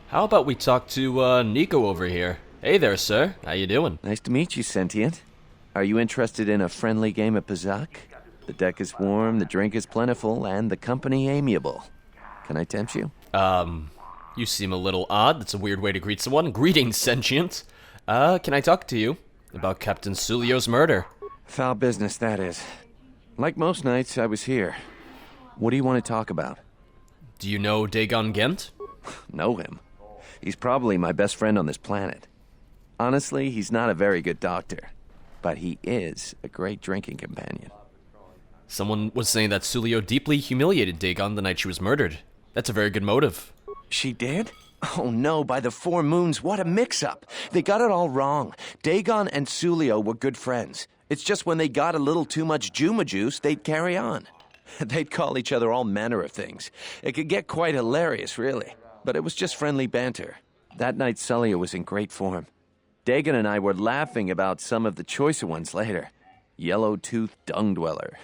How about we talk to Nico over here? Hey there, sir. How you doing? Nice to meet you, Sentient. Are you interested in a friendly game of Pazak? The deck is warm, the drink is plentiful, and the company amiable. Can I tempt you? You seem a little odd. That's a weird way to greet someone. Greetings, sentient. Can I talk to you about Captain Sulio's murder? Foul business, that is. Like most nights, I was here. What do you want to talk about? Do you know Dagon Gent? Know him. He's probably my best friend on this planet. Honestly, he's not a very good doctor, but he is a great drinking companion. Someone was saying that Sulio deeply humiliated Dagon the night she was murdered. That's a very good motive. She did? Oh no, by the four moons, what a mix-up. They got it all wrong. Dagon and Sulio were good friends. It's just when they got a little too much Juma juice, they'd carry on. They'd call each other all manner of things. It could get quite hilarious, really. But it was just friendly banter. That night, Sulio was in great form. Dagon and I were laughing about some of the choicer ones later. Yellow-toothed dung dweller.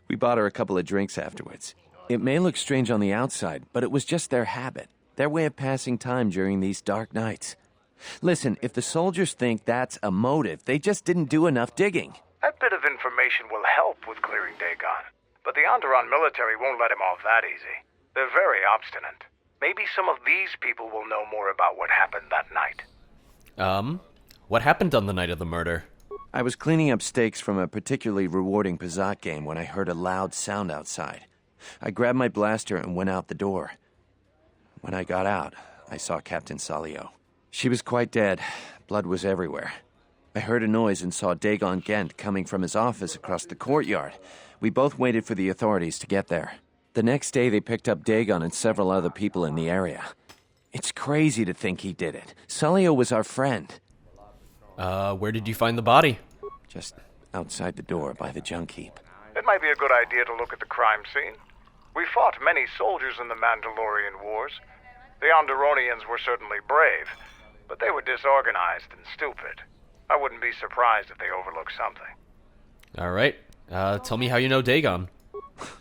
We bought her a couple of drinks afterwards. It may look strange on the outside, but it was just their habit, their way of passing time during these dark nights. Listen, if the soldiers think that's a motive, they just didn't do enough digging. That bit of information will help with clearing Dagon, but the Onderon military won't let him off that easy. They're very obstinate. Maybe some of these people will know more about what happened that night. What happened on the night of the murder? I was cleaning up stakes from a particularly rewarding Pazak game when I heard a loud sound outside. I grabbed my blaster and went out the door. When I got out, I saw Captain Sulio. She was quite dead. Blood was everywhere. I heard a noise and saw Dagon Gent coming from his office across the courtyard. We both waited for the authorities to get there. The next day, they picked up Dagon and several other people in the area. It's crazy to think he did it. Sulio was our friend. Where did you find the body? Just outside the door by the junk heap. It might be a good idea to look at the crime scene. We fought many soldiers in the Mandalorian Wars. The Onderonians were certainly brave, but they were disorganized and stupid. I wouldn't be surprised if they overlooked something. Alright. Tell me how you know Dagon.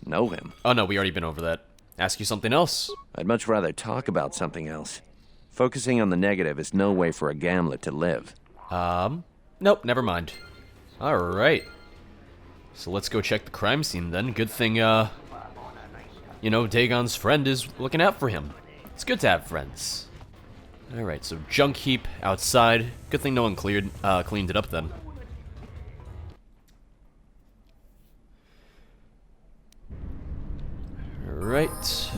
Know him? Oh no, we already been over that. Ask you something else. I'd much rather talk about something else. Focusing on the negative is no way for a gambler to live. Nope, never mind. Alright. So let's go check the crime scene then. Good thing, Dagon's friend is looking out for him. It's good to have friends. Alright, so junk heap outside. Good thing no one cleaned it up then. Alright.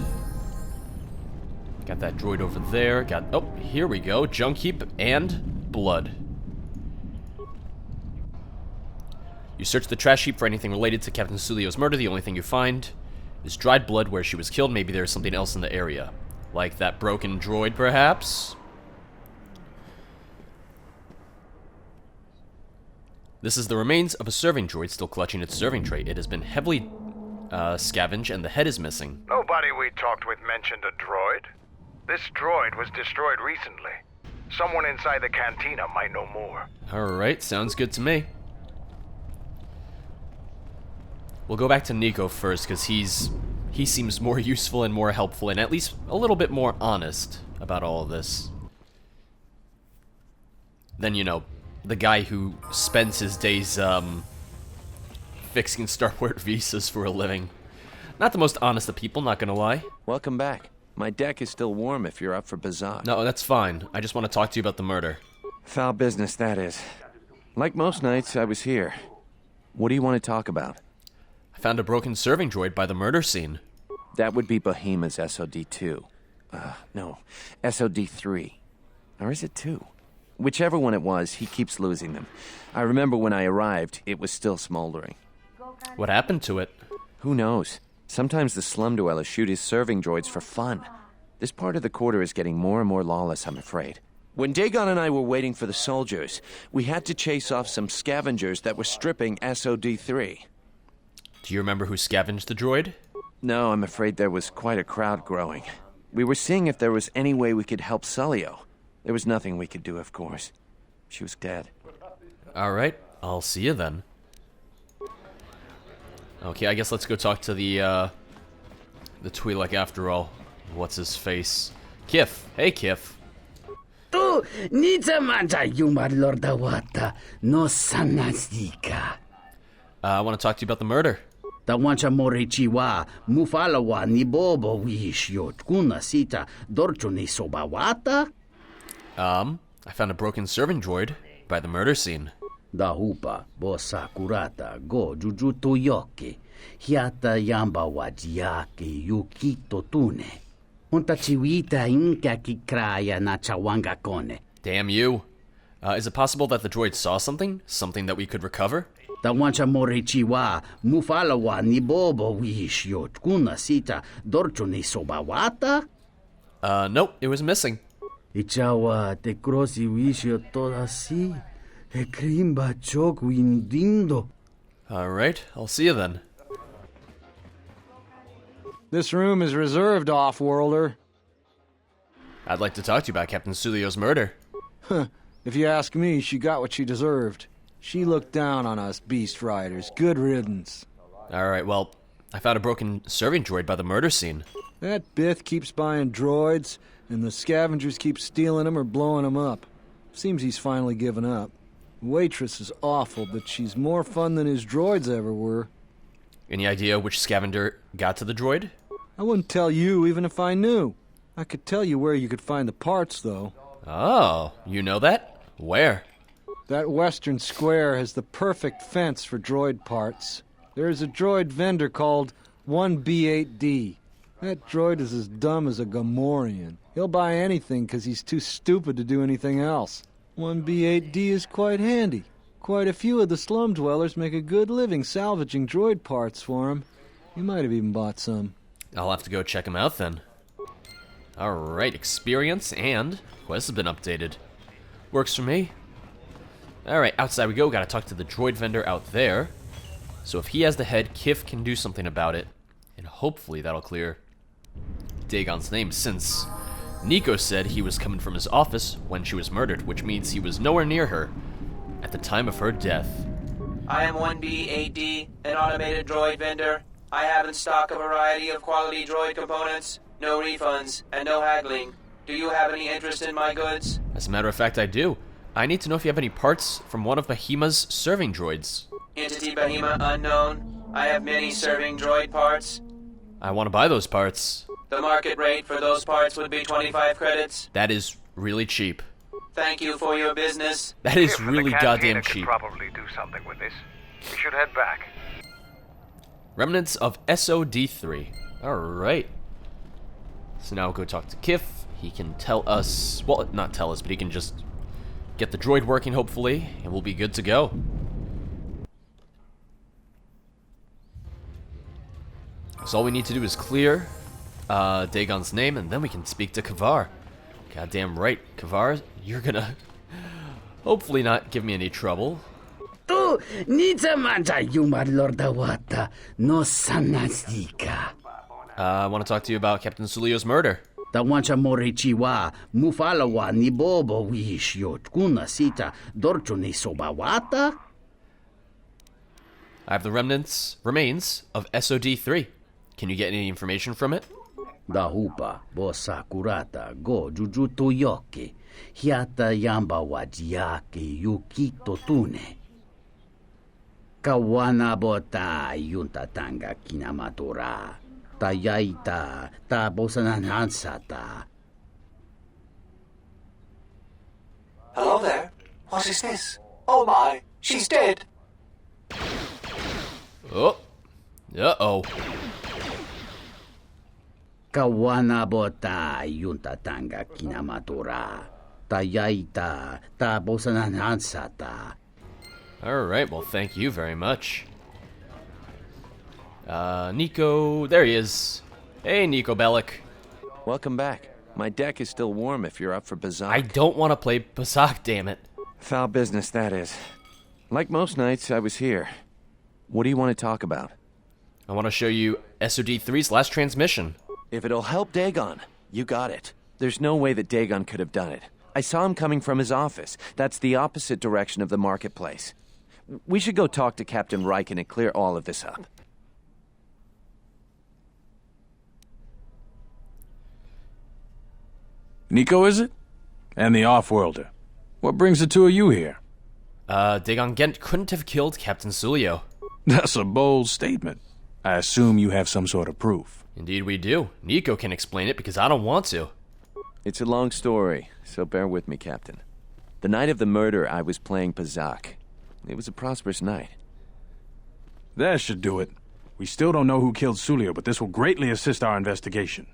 Got that droid over there. Oh, here we go. Junk heap and blood. You search the trash heap for anything related to Captain Sulio's murder. The only thing you find is dried blood where she was killed. Maybe there's something else in the area. Like that broken droid, perhaps? This is the remains of a serving droid still clutching its serving tray. It has been heavily scavenged and the head is missing. Nobody we talked with mentioned a droid. This droid was destroyed recently. Someone inside the cantina might know more. Alright, sounds good to me. We'll go back to Nico first, because he seems more useful and more helpful, and at least a little bit more honest about all of this. Than, the guy who spends his days, fixing starport visas for a living. Not the most honest of people, not gonna lie. Welcome back. My deck is still warm if you're up for bazaar. No, that's fine. I just want to talk to you about the murder. Foul business, that is. Like most nights, I was here. What do you want to talk about? I found a broken serving droid by the murder scene. That would be Bohema's SOD-2. No, SOD-3. Or is it 2? Whichever one it was, he keeps losing them. I remember when I arrived, it was still smoldering. What happened to it? Who knows? Sometimes the slum dwellers shoot his serving droids for fun. This part of the quarter is getting more and more lawless, I'm afraid. When Dagon and I were waiting for the soldiers, we had to chase off some scavengers that were stripping SOD-3. Do you remember who scavenged the droid? No, I'm afraid there was quite a crowd growing. We were seeing if there was any way we could help Sulio. There was nothing we could do, of course. She was dead. Alright, I'll see you then. Okay, I guess let's go talk to the Twi'lek after all. What's his face? Kif. Hey, Kif. Tu nita manta yumar lordawata no sanasdika. I want to talk to you about the murder. Da wancha morichiwa mufalawa ni bobo wish yot kuna sita dorcho ni sobawata. I found a broken serving droid by the murder scene. Da hupa bosa kurata go jujuto yoke hiata yamba wajiake yukito tune. Unta chiwita inka kikraya na chawanga kone. Damn you. Is it possible that the droid saw something? Something that we could recover? Da wancha morichiwa mufalawa ni bobo wish yot kuna sita dorcho ni sobawata. Nope, it was missing. Ichawa te crosi wish yot toda si. E krimba chok windindo. Alright, I'll see you then. This room is reserved, off-worlder. I'd like to talk to you about Captain Sulio's murder. If you ask me, she got what she deserved. She looked down on us beast riders. Good riddance. Alright, well, I found a broken serving droid by the murder scene. That Bith keeps buying droids, and the scavengers keep stealing them or blowing them up. Seems he's finally given up. The waitress is awful, but she's more fun than his droids ever were. Any idea which scavenger got to the droid? I wouldn't tell you even if I knew. I could tell you where you could find the parts, though. Oh, you know that? Where? That western square has the perfect fence for droid parts. There is a droid vendor called 1B8D. That droid is as dumb as a Gamorrean. He'll buy anything because he's too stupid to do anything else. 1B8D is quite handy. Quite a few of the slum dwellers make a good living salvaging droid parts for him. You might have even bought some. I'll have to go check him out then. Alright, experience and quest has been updated. Works for me. Alright, outside we go. Gotta talk to the droid vendor out there. So if he has the head, Kif can do something about it. And hopefully that'll clear Dagon's name, since Nico said he was coming from his office when she was murdered, which means he was nowhere near her at the time of her death. I am 1B8D, an automated droid vendor. I have in stock a variety of quality droid components, no refunds, and no haggling. Do you have any interest in my goods? As a matter of fact, I do. I need to know if you have any parts from one of Bahima's serving droids. Entity Bahima unknown. I have many serving droid parts. I want to buy those parts. The market rate for those parts would be 25 credits. That is really cheap. Thank you for your business. That is Kif and really the goddamn cantina could cheap. probably do something with this. We should head back. Remnants of SOD3. Alright. So now we'll go talk to Kif. He can tell us, well, not tell us, but he can just get the droid working, hopefully, and we'll be good to go. So all we need to do is clear Dagon's name, and then we can speak to Kivar. Goddamn right, Kivar, you're gonna hopefully not give me any trouble. Tu nita manta yumar lordawata no sanasdika. I want to talk to you about Captain Sulio's murder. Da wancha morichiwa mufalawa ni bobo wish yot kuna sita dorcho ni sobawata. I have the remains of SOD3. Can you get any information from it? Da hupa bosa kurata go jujuto yoke hiata yamba wajiake yukito tune. Kawana bota yunta tanga kinamatora. Tayaita ta bosananhansata. Hello there. What is this? Oh my, she's dead. Oh. Uh-oh. Kawana bota yunta tanga kinamatora. Tayaita ta bosananhansata. Alright, well, thank you very much. Nico, there he is. Hey, Nico Bellic. Welcome back. My deck is still warm if you're up for Bazak. I don't want to play Bazak, damn it. Foul business, that is. Like most nights, I was here. What do you want to talk about? I want to show you SOD3's last transmission. If it'll help Dagon, you got it. There's no way that Dagon could have done it. I saw him coming from his office. That's the opposite direction of the marketplace. We should go talk to Captain Riken and clear all of this up. Nico, is it? And the off-worlder. What brings the two of you here? Dagon Gent couldn't have killed Captain Sulio. That's a bold statement. I assume you have some sort of proof. Indeed we do. Nico can explain it because I don't want to. It's a long story, so bear with me, Captain. The night of the murder, I was playing Pazak. It was a prosperous night. That should do it. We still don't know who killed Sulio, but this will greatly assist our investigation.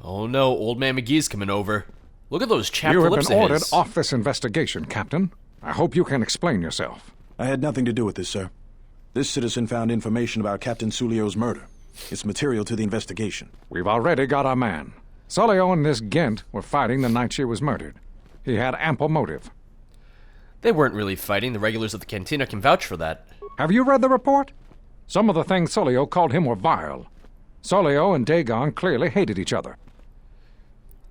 Oh no, Old Man McGee's coming over. Look at those chapped You have lips been of ordered his. off this investigation, Captain. I hope you can explain yourself. I had nothing to do with this, sir. This citizen found information about Captain Sulio's murder. It's material to the investigation. We've already got our man. Sulio and this Gent were fighting the night she was murdered. He had ample motive. They weren't really fighting. The regulars of the cantina can vouch for that. Have you read the report? Some of the things Sulio called him were vile. Sulio and Dagon clearly hated each other.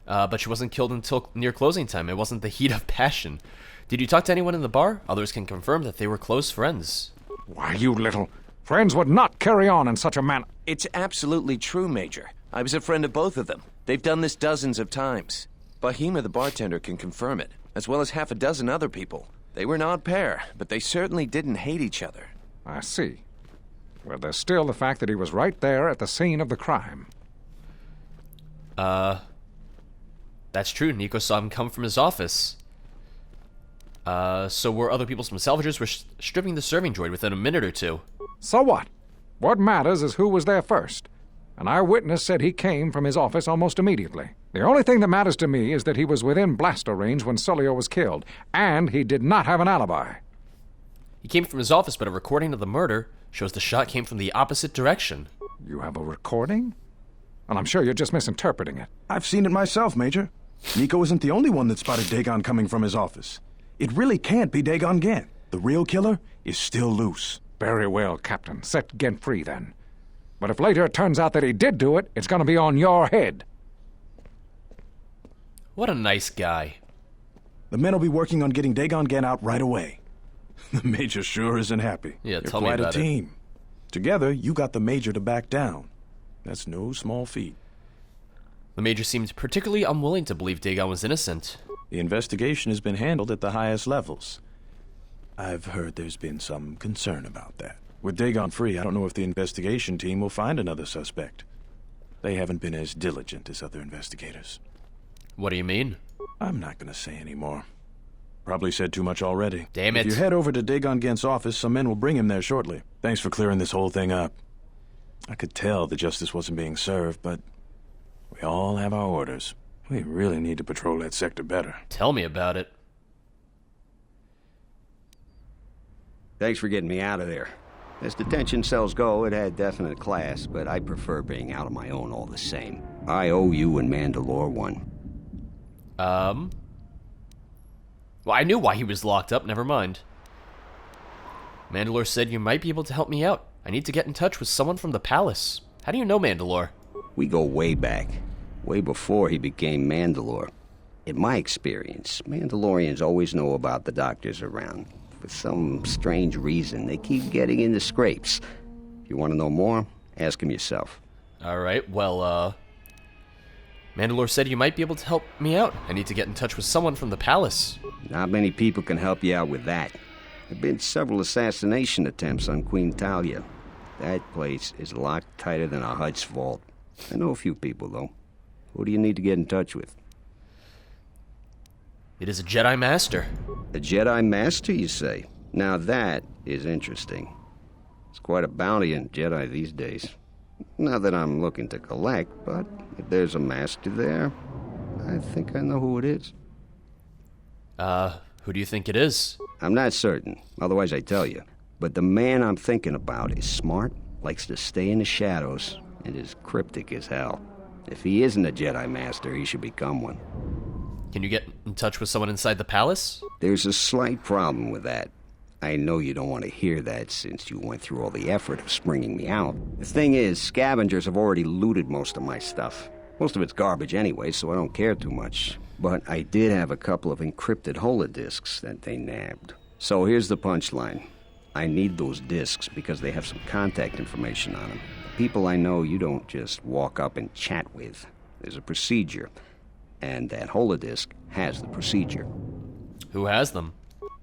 But she wasn't killed until near closing time. It wasn't the heat of passion. Did you talk to anyone in the bar? Others can confirm that they were close friends. Why, you little... Friends would not carry on in such a manner. It's absolutely true, Major. I was a friend of both of them. They've done this dozens of times. Bahima, the bartender, can confirm it, as well as half a dozen other people. They were an odd pair, but they certainly didn't hate each other. I see. Well, there's still the fact that he was right there at the scene of the crime. That's true. Nico saw him come from his office. So were other people from salvagers were stripping the serving droid within a minute or two. So what? What matters is who was there first. An eyewitness said he came from his office almost immediately. The only thing that matters to me is that he was within blaster range when Sulio was killed, and he did not have an alibi. He came from his office, but a recording of the murder shows the shot came from the opposite direction. You have a recording? And I'm sure you're just misinterpreting it. I've seen it myself, Major. Nico isn't the only one that spotted Dagon coming from his office. It really can't be Dagon Gent. The real killer is still loose. Very well, Captain. Set Gent free, then. But if later it turns out that he did do it, it's going to be on your head. What a nice guy. The men will be working on getting Dagon Gent out right away. The Major sure isn't happy. Yeah, You're tell me quite about a it. team. Together, you got the Major to back down. That's no small feat. The Major seemed particularly unwilling to believe Dagon was innocent. The investigation has been handled at the highest levels. I've heard there's been some concern about that. With Dagon free, I don't know if the investigation team will find another suspect. They haven't been as diligent as other investigators. What do you mean? I'm not going to say any more. Probably said too much already. Damn it. If you head over to Dagon Gent's office, some men will bring him there shortly. Thanks for clearing this whole thing up. I could tell the justice wasn't being served, but we all have our orders. We really need to patrol that sector better. Tell me about it. Thanks for getting me out of there. As detention cells go, it had definite class, but I prefer being out on my own all the same. I owe you and Mandalore one. Well, I knew why he was locked up, never mind. Mandalore said you might be able to help me out. I need to get in touch with someone from the palace. How do you know Mandalore? We go way back. Way before he became Mandalore. In my experience, Mandalorians always know about the doctors around. For some strange reason, they keep getting into scrapes. If you want to know more, ask him yourself. Alright, well, Mandalore said you might be able to help me out. I need to get in touch with someone from the palace. Not many people can help you out with that. There have been several assassination attempts on Queen Talia. That place is locked tighter than a Hut's vault. I know a few people, though. Who do you need to get in touch with? It is a Jedi Master. A Jedi Master, you say? Now that is interesting. It's quite a bounty in Jedi these days. Not that I'm looking to collect, but if there's a master there, I think I know who it is. Who do you think it is? I'm not certain, otherwise I'd tell you. But the man I'm thinking about is smart, likes to stay in the shadows, and is cryptic as hell. If he isn't a Jedi Master, he should become one. Can you get in touch with someone inside the palace? There's a slight problem with that. I know you don't want to hear that since you went through all the effort of springing me out. The thing is, scavengers have already looted most of my stuff. Most of it's garbage anyway, so I don't care too much. But I did have a couple of encrypted holodisks that they nabbed. So here's the punchline. I need those disks because they have some contact information on them. The people I know you don't just walk up and chat with. There's a procedure. And that holodisc has the procedure. Who has them?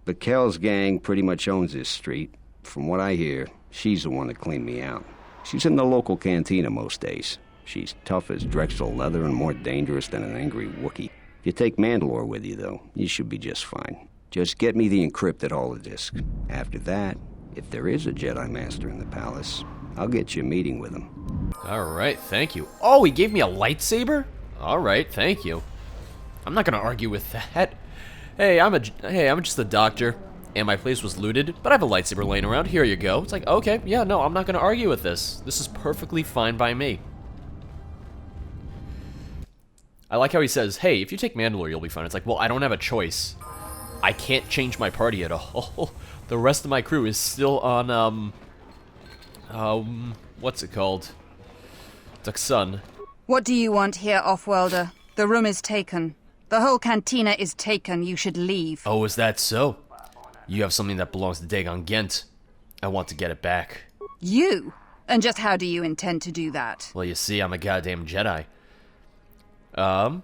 Bakel's gang pretty much owns this street. From what I hear, she's the one that cleaned me out. She's in the local cantina most days. She's tough as Drexel leather and more dangerous than an angry Wookiee. If you take Mandalore with you, though, you should be just fine. Just get me the encrypted holodisc. After that, if there is a Jedi Master in the palace, I'll get you a meeting with him. Alright, thank you. Oh, he gave me a lightsaber? Alright, thank you. I'm not gonna argue with that. Hey, I'm just a doctor, and my place was looted, but I have a lightsaber laying around. Here you go. It's like, okay, yeah, no, I'm not gonna argue with this. This is perfectly fine by me. I like how he says, hey, if you take Mandalore, you'll be fine. It's like, well, I don't have a choice. I can't change my party at all. The rest of my crew is still on, what's it called? Duxun. What do you want here, Offworlder? The room is taken. The whole cantina is taken. You should leave. Oh, is that so? You have something that belongs to Dagon Gent. I want to get it back. You? And just how do you intend to do that? Well, you see, I'm a goddamn Jedi. I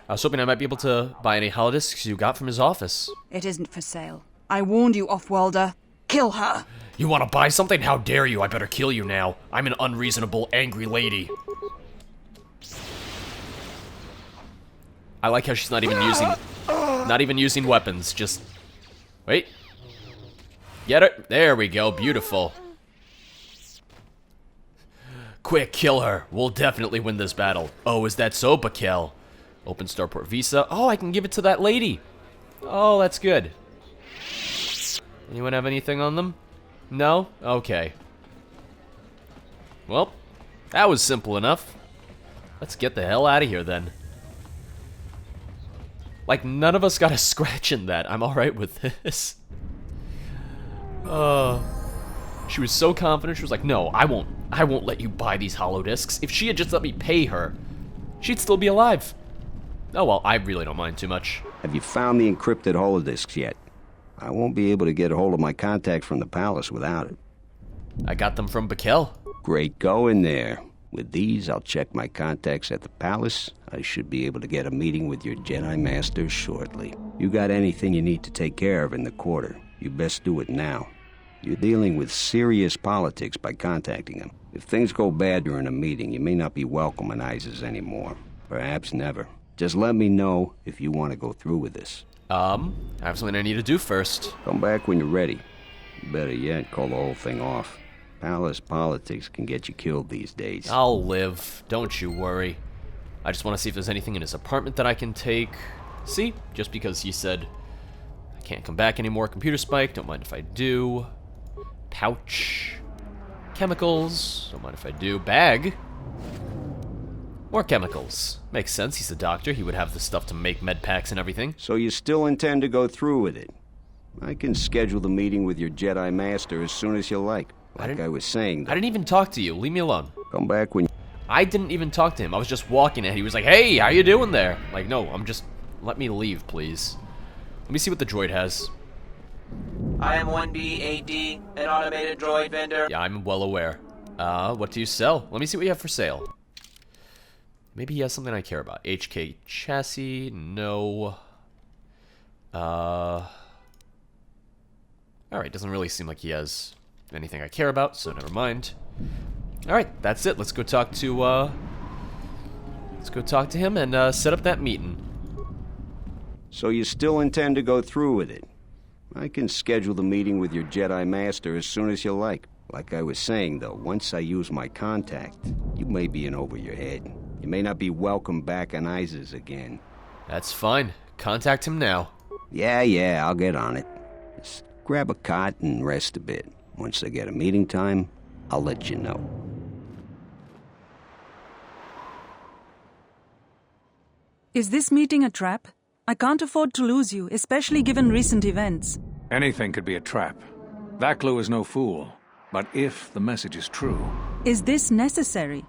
was hoping I might be able to buy any holodiscs you got from his office. It isn't for sale. I warned you, Offworlder. Kill her! You want to buy something? How dare you? I better kill you now. I'm an unreasonable, angry lady. I like how she's not even using weapons. Just wait. Get it? There we go. Beautiful. Quick, kill her. We'll definitely win this battle. Oh, is that so, Bakel? Open starport visa. Oh, I can give it to that lady. Oh, that's good. Anyone have anything on them? No? Okay. Well, that was simple enough. Let's get the hell out of here then. Like, none of us got a scratch in that. I'm alright with this. She was so confident. She was like, no, I won't let you buy these holodiscs. If she had just let me pay her, she'd still be alive. Oh well, I really don't mind too much. Have you found the encrypted holodiscs yet? I won't be able to get a hold of my contact from the palace without it. I got them from Bakel. Great going there. With these, I'll check my contacts at the palace. I should be able to get a meeting with your Jedi Master shortly. You got anything you need to take care of in the quarter, you best do it now. You're dealing with serious politics by contacting him. If things go bad during a meeting, you may not be welcome in Isis anymore. Perhaps never. Just let me know if you want to go through with this. I have something I need to do first. Come back when you're ready. Better yet, call the whole thing off. Palace politics can get you killed these days. I'll live. Don't you worry. I just want to see if there's anything in his apartment that I can take. See? Just because he said I can't come back anymore. Computer spike. Don't mind if I do. Pouch. Chemicals. Don't mind if I do. Bag. More chemicals. Makes sense. He's a doctor. He would have the stuff to make med packs and everything. So you still intend to go through with it? I can schedule the meeting with your Jedi Master as soon as you like. Like I was saying, I didn't even talk to you. Leave me alone. Come back when I didn't even talk to him. I was just walking and he was like, hey, how you doing there? Like, no, let me leave, please. Let me see what the droid has. I am 1B8D, an automated droid vendor. Yeah, I'm well aware. What do you sell? Let me see what you have for sale. Maybe he has something I care about. HK chassis, no. Alright, doesn't really seem like he has anything I care about, so never mind. Alright, that's it. Let's go talk to him and set up that meeting. So you still intend to go through with it? I can schedule the meeting with your Jedi Master as soon as you like. Like I was saying, though, once I use my contact, you may be in over your head. You may not be welcome back on Isis again. That's fine. Contact him now. Yeah, I'll get on it. Just grab a cot and rest a bit. Once I get a meeting time, I'll let you know. Is this meeting a trap? I can't afford to lose you, especially given recent events. Anything could be a trap. That clue is no fool. But if the message is true... Is this necessary?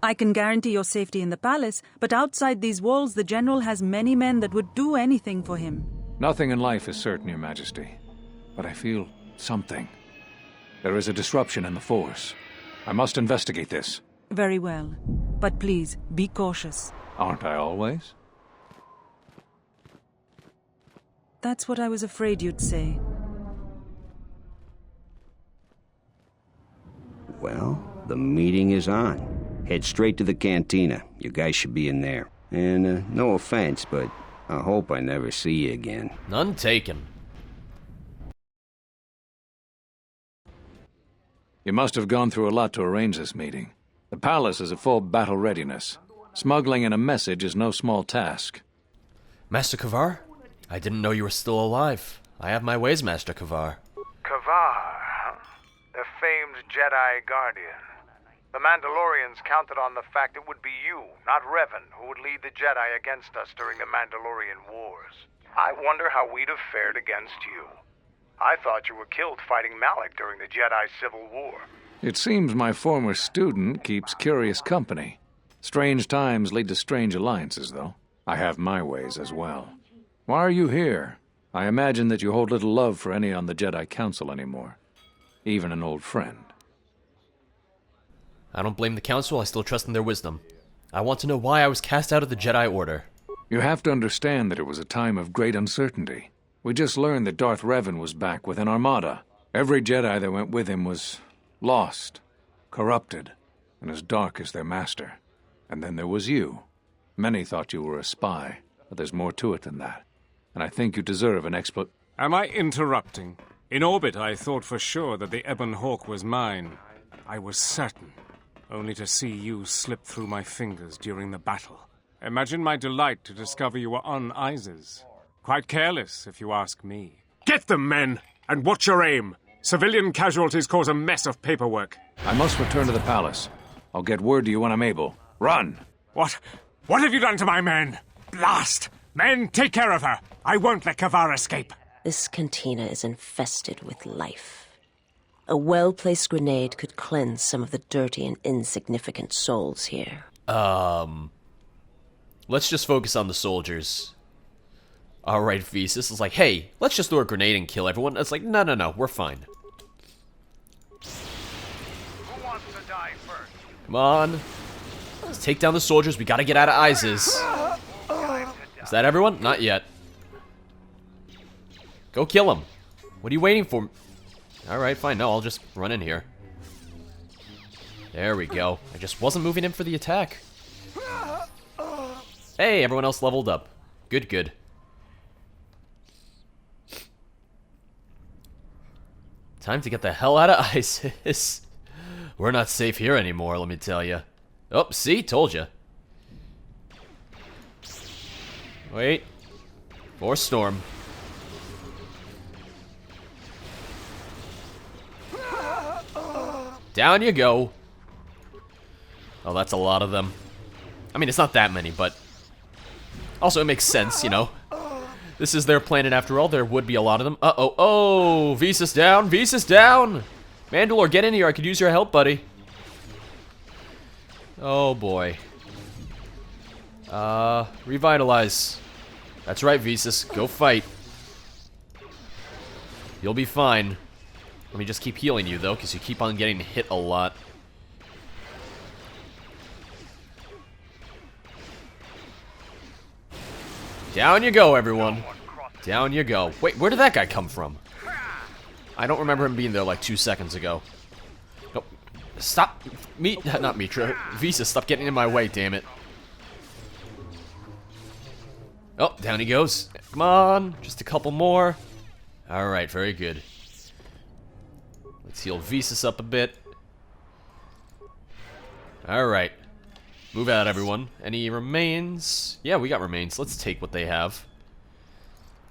I can guarantee your safety in the palace, but outside these walls the General has many men that would do anything for him. Nothing in life is certain, Your Majesty. But I feel something. There is a disruption in the Force. I must investigate this. Very well. But please, be cautious. Aren't I always? That's what I was afraid you'd say. Well, the meeting is on. Head straight to the cantina. You guys should be in there. And, no offense, but I hope I never see you again. None taken. You must have gone through a lot to arrange this meeting. The palace is at full battle readiness. Smuggling in a message is no small task. Master Kivar? I didn't know you were still alive. I have my ways, Master Kivar. Kivar, huh? The famed Jedi Guardian. The Mandalorians counted on the fact it would be you, not Revan, who would lead the Jedi against us during the Mandalorian Wars. I wonder how we'd have fared against you. I thought you were killed fighting Malik during the Jedi Civil War. It seems my former student keeps curious company. Strange times lead to strange alliances, though. I have my ways as well. Why are you here? I imagine that you hold little love for any on the Jedi Council anymore. Even an old friend. I don't blame the Council, I still trust in their wisdom. I want to know why I was cast out of the Jedi Order. You have to understand that it was a time of great uncertainty. We just learned that Darth Revan was back with an armada. Every Jedi that went with him was lost, corrupted, and as dark as their master. And then there was you. Many thought you were a spy, but there's more to it than that. And I think you deserve an Am I interrupting? In orbit, I thought for sure that the Ebon Hawk was mine. I was certain, only to see you slip through my fingers during the battle. Imagine my delight to discover you were on Isis. Quite careless, if you ask me. Get them, men, and watch your aim. Civilian casualties cause a mess of paperwork. I must return to the palace. I'll get word to you when I'm able. Run! What have you done to my men? Blast! Men, take care of her! I won't let Kivar escape. This cantina is infested with life. A well-placed grenade could cleanse some of the dirty and insignificant souls here. Let's just focus on the soldiers. Alright, Thesis is like, hey, let's just throw a grenade and kill everyone. It's like, no, we're fine. Who wants to die first? Come on. Let's take down the soldiers. We gotta get out of Isis. Is that everyone? Not yet. Go kill him. What are you waiting for? Alright, fine. No, I'll just run in here. There we go. I just wasn't moving in for the attack. Hey, everyone else leveled up. Good. Time to get the hell out of Isis. We're not safe here anymore, let me tell you. Oh, see? Told you. Wait. Force storm. Down you go. Oh, that's a lot of them. I mean, it's not that many, but... Also, it makes sense, you know. This is their planet after all. There would be a lot of them. Uh-oh. Oh, Visas down. Visas down. Mandalore, get in here. I could use your help, buddy. Oh, boy. Revitalize. That's right, Visas. Go fight. You'll be fine. Let me just keep healing you, though, because you keep on getting hit a lot. Down you go, everyone. Down you go. Wait, where did that guy come from? I don't remember him being there like 2 seconds ago. Nope. Stop. Not Mitra. Visa, stop getting in my way, damn it. Oh, down he goes. Come on. Just a couple more. Alright, very good. Let's heal Visas up a bit. Alright. Move out, everyone. Any remains? Yeah, we got remains. Let's take what they have.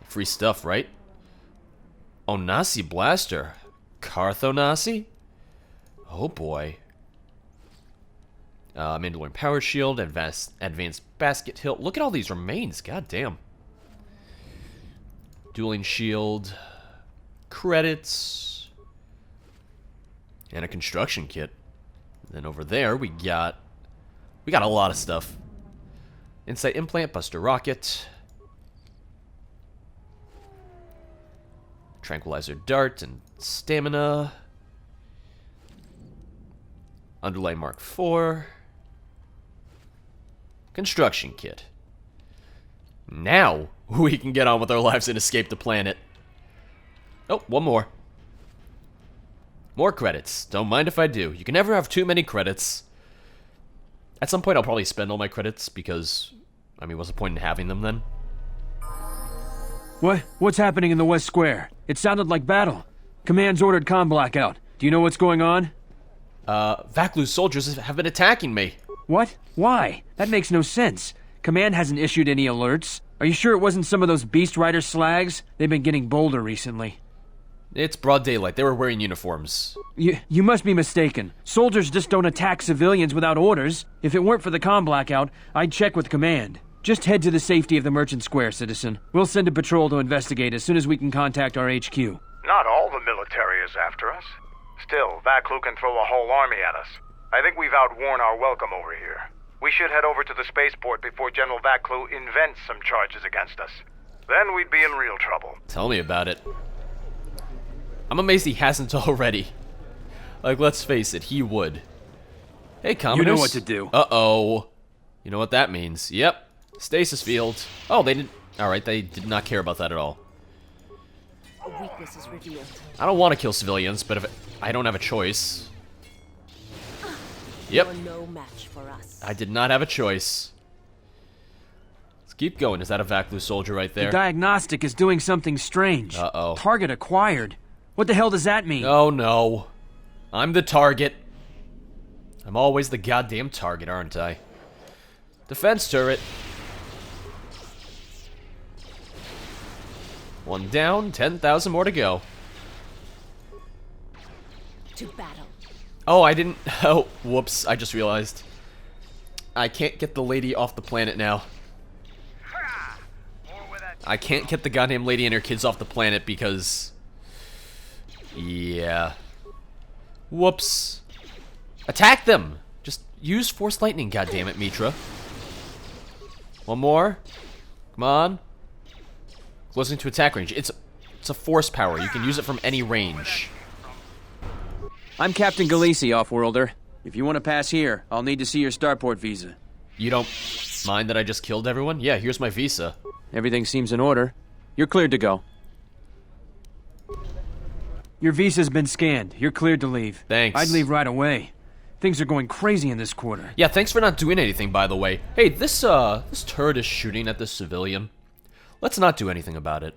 Free stuff, right? Oh, Nasi Blaster. Cartho Nasi? Oh, boy. Mandalorian Power Shield, Advanced Basket Hilt. Look at all these remains. God damn. Dueling Shield. Credits. And a construction kit. And then over there, we got a lot of stuff. Insight Implant, Buster Rocket. Tranquilizer Dart and Stamina. Underlay Mark IV. Construction kit. Now, we can get on with our lives and escape the planet. Oh, one more. More credits. Don't mind if I do. You can never have too many credits. At some point, I'll probably spend all my credits because, I mean, what's the point in having them then? What's happening in the West Square? It sounded like battle. Command's ordered comm blackout. Do you know what's going on? Vaklu's soldiers have been attacking me. What? Why? That makes no sense. Command hasn't issued any alerts. Are you sure it wasn't some of those Beast Rider slags? They've been getting bolder recently. It's broad daylight. They were wearing uniforms. You must be mistaken. Soldiers just don't attack civilians without orders. If it weren't for the comm blackout, I'd check with Command. Just head to the safety of the Merchant Square, citizen. We'll send a patrol to investigate as soon as we can contact our HQ. Not all the military is after us. Still, Vaklu can throw a whole army at us. I think we've outworn our welcome over here. We should head over to the spaceport before General Vaklu invents some charges against us. Then we'd be in real trouble. Tell me about it. I'm amazed he hasn't already. Like, let's face it, he would. Hey, Commodus. You know what to do. Uh-oh. You know what that means. Yep. Stasis field. Oh, they didn't... Alright, they did not care about that at all. A weakness is revealed. I don't want to kill civilians, but if I don't have a choice... Yep. You're no match for us. I did not have a choice. Let's keep going. Is that a Vaklu soldier right there? The diagnostic is doing something strange. Uh-oh. Target acquired. What the hell does that mean? Oh, no. I'm the target. I'm always the goddamn target, aren't I? Defense turret. One down, 10,000 more to go. To battle. Oh, I didn't... Oh, whoops. I just realized. I can't get the lady off the planet now. I can't get the goddamn lady and her kids off the planet because... Yeah. Whoops. Attack them! Just use Force Lightning, goddammit, Mitra. One more. Come on. Closing to attack range. It's a force power. You can use it from any range. I'm Captain Galisi, Offworlder. If you want to pass here, I'll need to see your starport visa. You don't mind that I just killed everyone? Yeah, here's my visa. Everything seems in order. You're cleared to go. Your visa's been scanned. You're cleared to leave. Thanks. I'd leave right away. Things are going crazy in this quarter. Yeah, thanks for not doing anything, by the way. Hey, this turret is shooting at this civilian. Let's not do anything about it.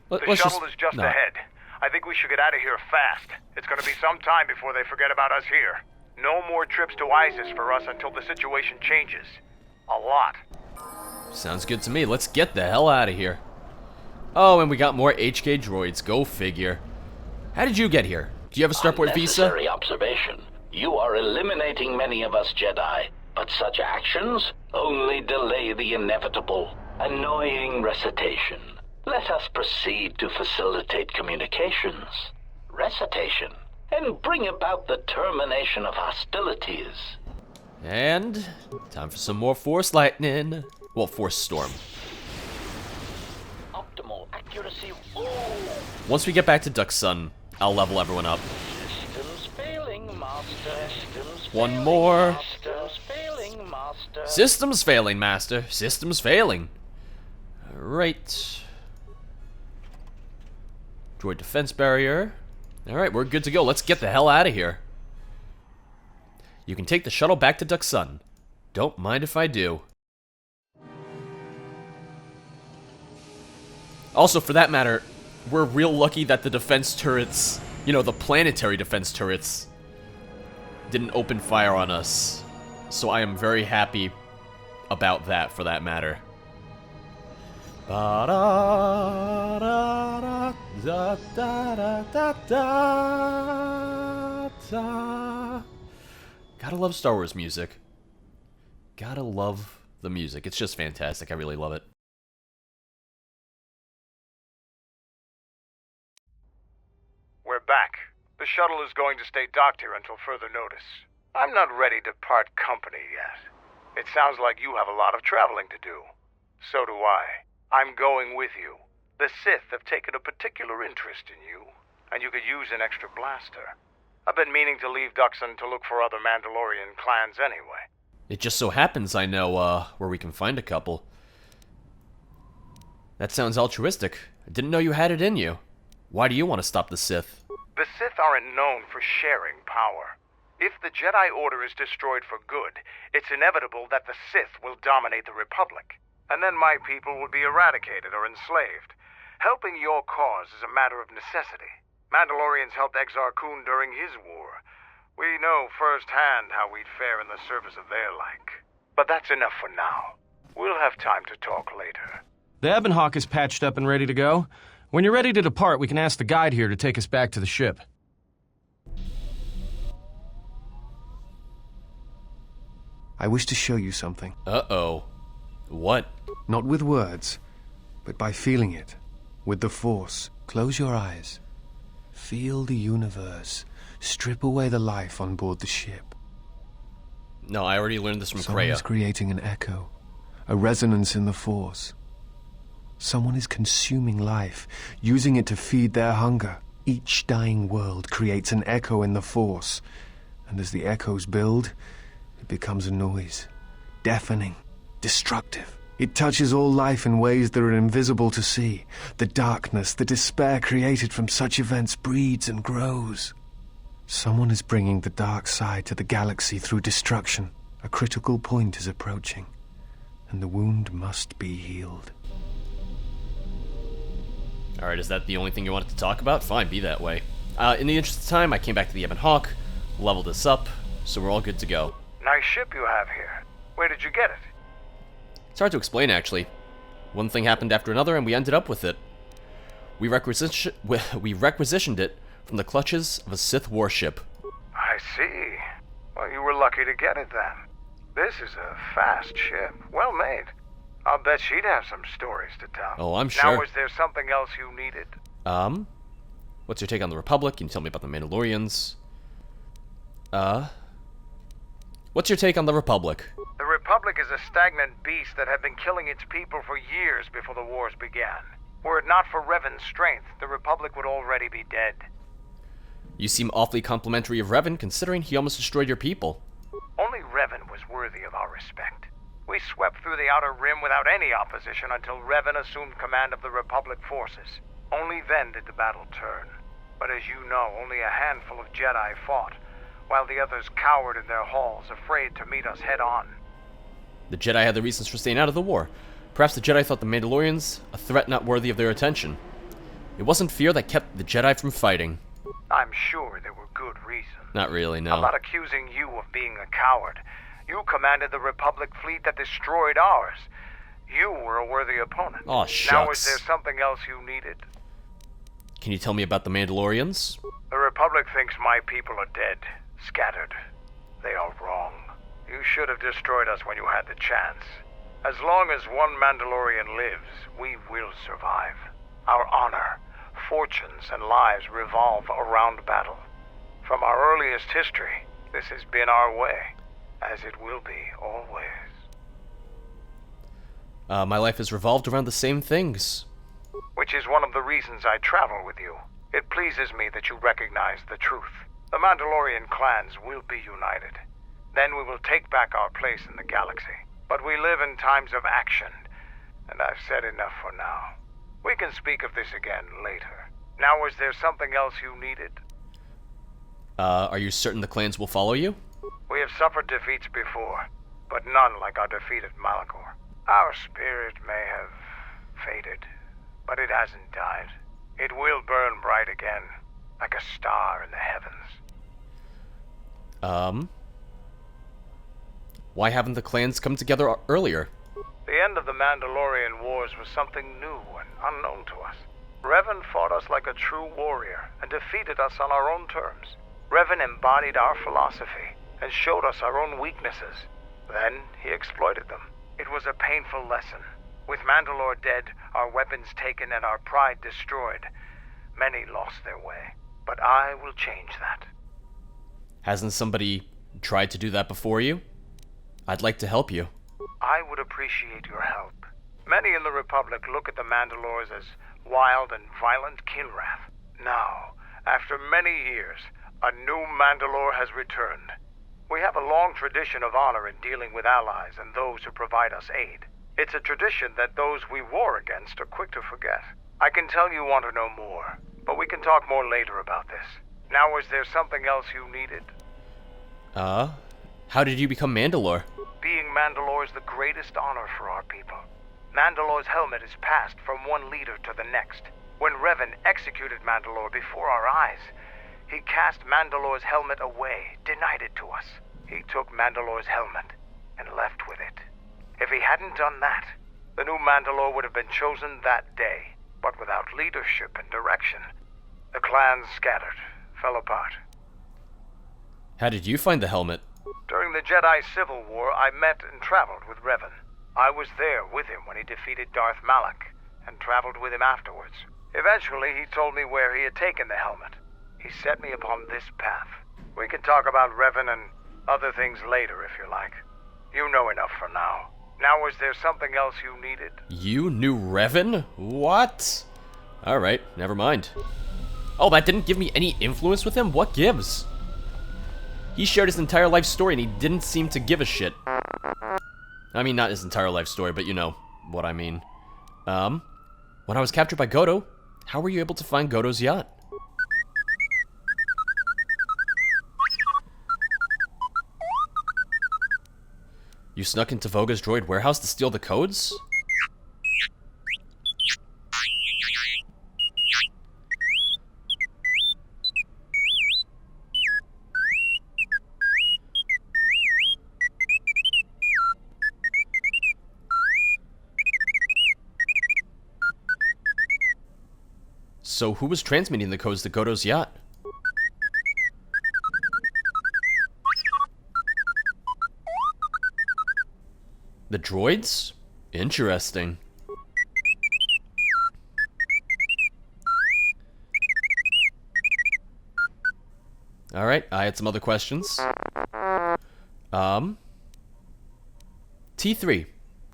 The shuttle is just ahead. I think we should get out of here fast. It's going to be some time before they forget about us here. No more trips to ISIS for us until the situation changes. A lot. Sounds good to me. Let's get the hell out of here. Oh, and we got more HK droids. Go figure. How did you get here? Do you have a starport visa? Unnecessary observation. You are eliminating many of us Jedi, but such actions only delay the inevitable. Annoying recitation. Let us proceed to facilitate communications, recitation, and bring about the termination of hostilities. And time for some more Force Lightning. Well, Force Storm. Optimal accuracy. Once we get back to Duck Sun, I'll level everyone up. Systems failing, master. Systems One failing, more. Systems failing, master. Systems failing, Master. Systems failing. Alright. Droid defense barrier. Alright, we're good to go. Let's get the hell out of here. You can take the shuttle back to Duck Sun. Don't mind if I do. Also, for that matter, we're real lucky that the defense turrets, you know, the planetary defense turrets, didn't open fire on us. So I am very happy about that, for that matter. Gotta love Star Wars music. Gotta love the music. It's just fantastic. I really love it. We're back. The shuttle is going to stay docked here until further notice. I'm not ready to part company yet. It sounds like you have a lot of traveling to do. So do I. I'm going with you. The Sith have taken a particular interest in you, and you could use an extra blaster. I've been meaning to leave Duxon to look for other Mandalorian clans anyway. It just so happens I know, where we can find a couple. That sounds altruistic. I didn't know you had it in you. Why do you want to stop the Sith? The Sith aren't known for sharing power. If the Jedi Order is destroyed for good, it's inevitable that the Sith will dominate the Republic. And then my people will be eradicated or enslaved. Helping your cause is a matter of necessity. Mandalorians helped Exar Kun during his war. We know firsthand how we'd fare in the service of their like. But that's enough for now. We'll have time to talk later. The Ebon Hawk is patched up and ready to go. When you're ready to depart, we can ask the guide here to take us back to the ship. I wish to show you something. Uh-oh. What? Not with words, but by feeling it. With the Force. Close your eyes. Feel the universe. Strip away the life on board the ship. No, I already learned this from Someone Kreia. is creating an echo. A resonance in the Force. Someone is consuming life, using it to feed their hunger. Each dying world creates an echo in the Force. And as the echoes build, it becomes a noise. Deafening. Destructive. It touches all life in ways that are invisible to see. The darkness, the despair created from such events breeds and grows. Someone is bringing the dark side to the galaxy through destruction. A critical point is approaching, and the wound must be healed. Alright, is that the only thing you wanted to talk about? Fine, be that way. In the interest of time, I came back to the Ebon Hawk, leveled this up, so we're all good to go. Nice ship you have here. Where did you get it? It's hard to explain, actually. One thing happened after another, and we ended up with it. We requisitioned it from the clutches of a Sith warship. I see. Well, you were lucky to get it then. This is a fast ship. Well made. I'll bet she'd have some stories to tell. Oh, I'm sure. Now, is there something else you needed? What's your take on the Republic? Can you tell me about the Mandalorians? What's your take on the Republic? The Republic is a stagnant beast that had been killing its people for years before the wars began. Were it not for Revan's strength, the Republic would already be dead. You seem awfully complimentary of Revan, considering he almost destroyed your people. Only Revan was worthy of our respect. We swept through the Outer Rim without any opposition until Revan assumed command of the Republic forces. Only then did the battle turn. But as you know, only a handful of Jedi fought, while the others cowered in their halls, afraid to meet us head-on. The Jedi had their reasons for staying out of the war. Perhaps the Jedi thought the Mandalorians a threat not worthy of their attention. It wasn't fear that kept the Jedi from fighting. I'm sure there were good reasons. Not really, no. I'm not accusing you of being a coward. You commanded the Republic fleet that destroyed ours. You were a worthy opponent. Aw, shucks. Now is there something else you needed? Can you tell me about the Mandalorians? The Republic thinks my people are dead, scattered. They are wrong. You should have destroyed us when you had the chance. As long as one Mandalorian lives, we will survive. Our honor, fortunes, and lives revolve around battle. From our earliest history, this has been our way, as it will be always. My life has revolved around the same things. Which is one of the reasons I travel with you. It pleases me that you recognize the truth. The Mandalorian clans will be united. Then we will take back our place in the galaxy. But we live in times of action, and I've said enough for now. We can speak of this again later. Now, is there something else you needed? Are you certain the clans will follow you? We have suffered defeats before, but none like our defeat at Malachor. Our spirit may have faded, but it hasn't died. It will burn bright again, like a star in the heavens. Why haven't the clans come together earlier? The end of the Mandalorian Wars was something new and unknown to us. Revan fought us like a true warrior and defeated us on our own terms. Revan embodied our philosophy and showed us our own weaknesses. Then he exploited them. It was a painful lesson. With Mandalore dead, our weapons taken, and our pride destroyed, many lost their way. But I will change that. Hasn't somebody tried to do that before you? I'd like to help you. I would appreciate your help. Many in the Republic look at the Mandalores as wild and violent Kinrath. Now, after many years, a new Mandalore has returned. We have a long tradition of honor in dealing with allies and those who provide us aid. It's a tradition that those we war against are quick to forget. I can tell you want to know more, but we can talk more later about this. Now, is there something else you needed? How did you become Mandalore? Being Mandalore is the greatest honor for our people. Mandalore's helmet is passed from one leader to the next. When Revan executed Mandalore before our eyes, he cast Mandalore's helmet away, denied it to us. He took Mandalore's helmet and left with it. If he hadn't done that, the new Mandalore would have been chosen that day. But without leadership and direction, the clans scattered, fell apart. How did you find the helmet? During the Jedi Civil War, I met and traveled with Revan. I was there with him when he defeated Darth Malak, and traveled with him afterwards. Eventually, he told me where he had taken the helmet. He set me upon this path. We can talk about Revan and other things later, if you like. You know enough for now. Now, is there something else you needed? You knew Revan? What? Alright, never mind. Oh, that didn't give me any influence with him? What gives? He shared his entire life story and he didn't seem to give a shit. I mean, not his entire life story, but you know what I mean. When I was captured by Godo, how were you able to find Godo's yacht? You snuck into Voga's droid warehouse to steal the codes? So who was transmitting the codes to Godo's yacht? The droids? Interesting. Alright, I had some other questions. T3,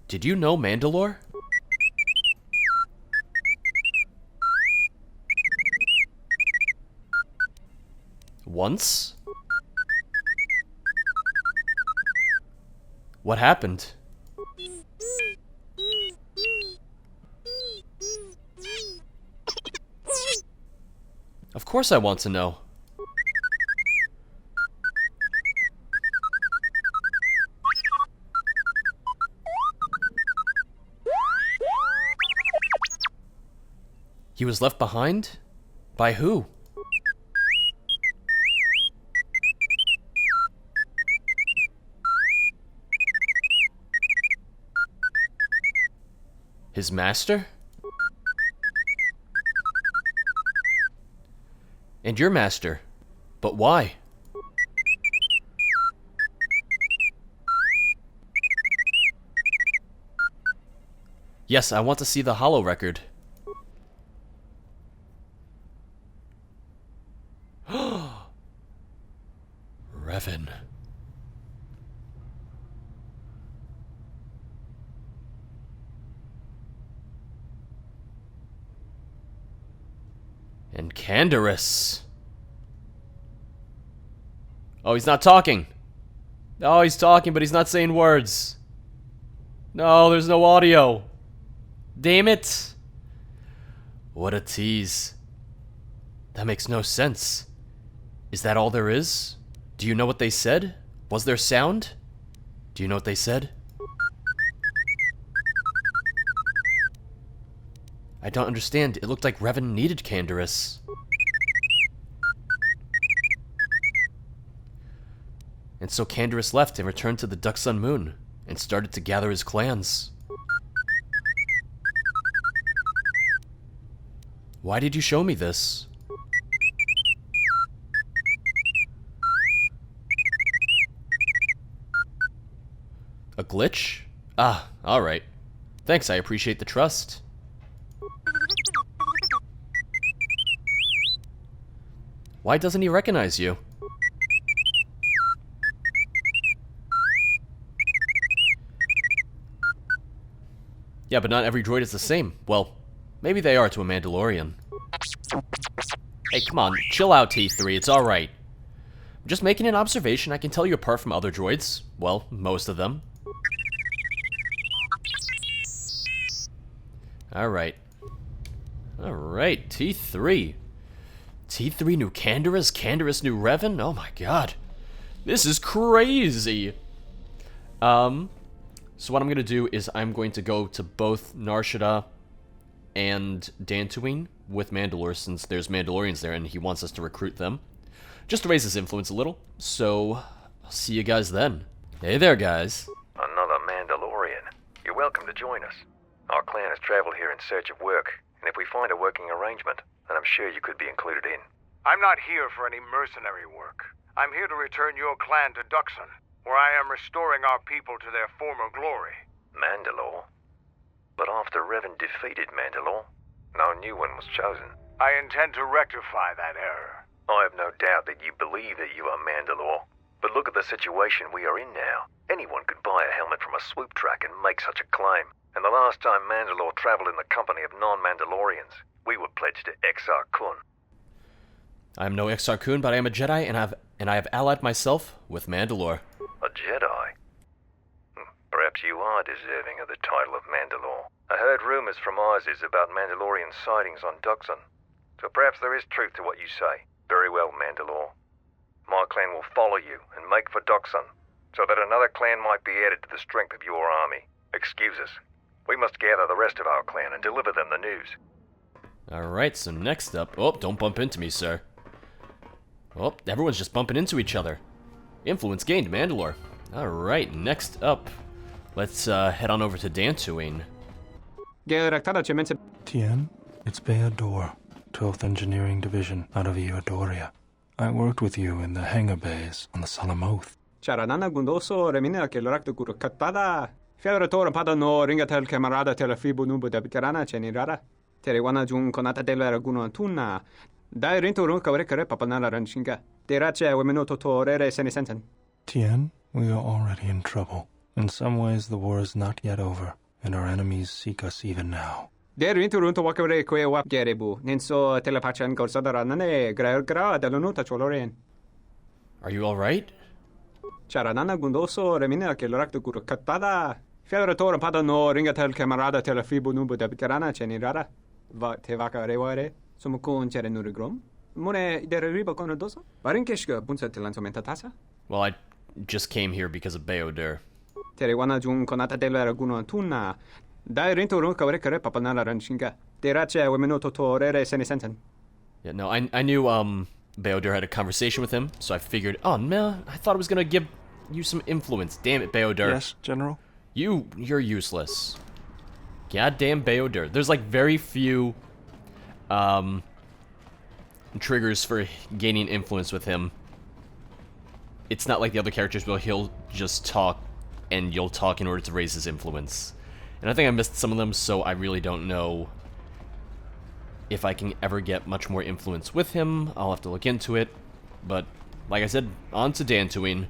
did you know Mandalore? Once? What happened? Of course I want to know. He was left behind? By who? His master? And your master. But why? Yes, I want to see the holorecord. Revan. And Canderous. Oh, he's not talking. Oh, he's talking, but he's not saying words. No, there's no audio. Damn it. What a tease. That makes no sense. Is that all there is? Do you know what they said? Was there sound? Do you know what they said? I don't understand. It looked like Revan needed Canderous. And so Canderous left and returned to the Duck Sun Moon and started to gather his clans. Why did you show me this? A glitch? Ah, alright. Thanks, I appreciate the trust. Why doesn't he recognize you? Yeah, but not every droid is the same. Well, maybe they are to a Mandalorian. Hey, come on, chill out, T3, it's alright. Just making an observation. I can tell you apart from other droids. Well, most of them. Alright. Alright, T3. T3 new Canderous, Canderous new Revan? Oh my god. This is crazy! So what I'm going to do is I'm going to go to both Nar Shaddaa and Dantooine with Mandalore, since there's Mandalorians there and he wants us to recruit them. Just to raise his influence a little. So, I'll see you guys then. Hey there, guys. Another Mandalorian. You're welcome to join us. Our clan has traveled here in search of work, and if we find a working arrangement, then I'm sure you could be included in. I'm not here for any mercenary work. I'm here to return your clan to Duxon, where I am restoring our people to their former glory. Mandalore? But after Revan defeated Mandalore, no new one was chosen. I intend to rectify that error. I have no doubt that you believe that you are Mandalore. But look at the situation we are in now. Anyone could buy a helmet from a swoop track and make such a claim. And the last time Mandalore traveled in the company of non-Mandalorians, we were pledged to Exar Kun. I am no Exar Kun, but I am a Jedi, and I have allied myself with Mandalore. A Jedi? Perhaps you are deserving of the title of Mandalore. I heard rumors from Isis about Mandalorian sightings on Duxon, so perhaps there is truth to what you say. Very well, Mandalore. My clan will follow you and make for Duxon, so that another clan might be added to the strength of your army. Excuse us. We must gather the rest of our clan and deliver them the news. Alright, so next up... Oh, don't bump into me, sir. Oh, everyone's just bumping into each other. Influence gained, Mandalore. Alright, next up... Let's head on over to Dantooine. Tien, it's Beador, 12th Engineering Division, out of Eodoria. I worked with you in the hangar bays on the Solemn Oath. Charanana gundoso remina che l'orak de curcatada. Fiadratore pada no ringatel camarada tela fibu nubu de bicarana cenirara. Terewana jun conata della raguno antuna. Dai rinto run kare papanala ranchinga. Derace wemenoto torere senesenten. Tien, we are already in trouble. In some ways, the war is not yet over, and our enemies seek us even now. Der rinto runto wakare kwe wap gerebu. Ninso telepachan gorsadarane gra delonuta choloren. Are you alright? Charanana gundoso remina che l'orak de curcatada. Fiadratore pada no ringatel camarada tela fibu nubu de bicarana cenirara. Va te vaca reware. Sumukun chere nurigrom. Mune der riba konodoso. Varinkeshka bunsa telanzomenta tasa. Well, I just came here because of Beodur. Terewana jun conata della raguno antuna. Dai rinto run kare papanala ranchinga. Derace wemenoto torere senesenten. Yeah, no, I knew Beodur had a conversation with him, so I figured, oh no, I thought it was gonna give you some influence. Damn it, Beodur. Yes, General? You're useless. Goddamn Beodur. There's like very few triggers for gaining influence with him. It's not like the other characters where he'll just talk and you'll talk in order to raise his influence. And I think I missed some of them, so I really don't know if I can ever get much more influence with him. I'll have to look into it. But, like I said, on to Dantooine.